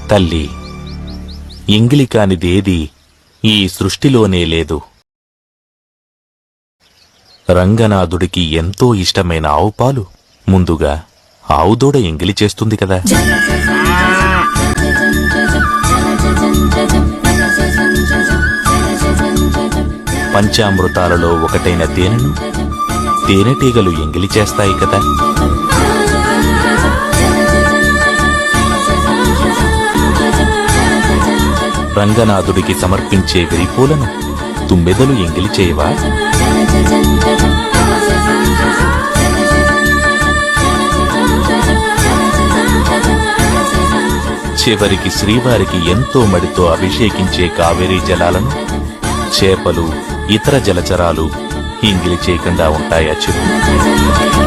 తల్లి, ఎంగిలి కానిదేది ఈ సృష్టిలోనే లేదు. రంగనాథుడికి ఎంతో ఇష్టమైన ఆవు పాలు ముందుగా ఆవుదూడ ఎంగిలి చేస్తుంది కదా. పంచామృతాలలో ఒకటైన తేనెను తేనెటీగలు ఎంగిలి చేస్తాయి కదా. రంగనాథుడికి సమర్పించే విరిపూలను తుమ్మెదలు ఎంగిలి చేయవా? చివరికి శ్రీవారికి ఎంతో మడితో అభిషేకించే కావేరీ జలాలను చేపలు, ఇతర జలచరాలు ఎంగిలి చేయకుండా ఉంటాయా చెప్పు?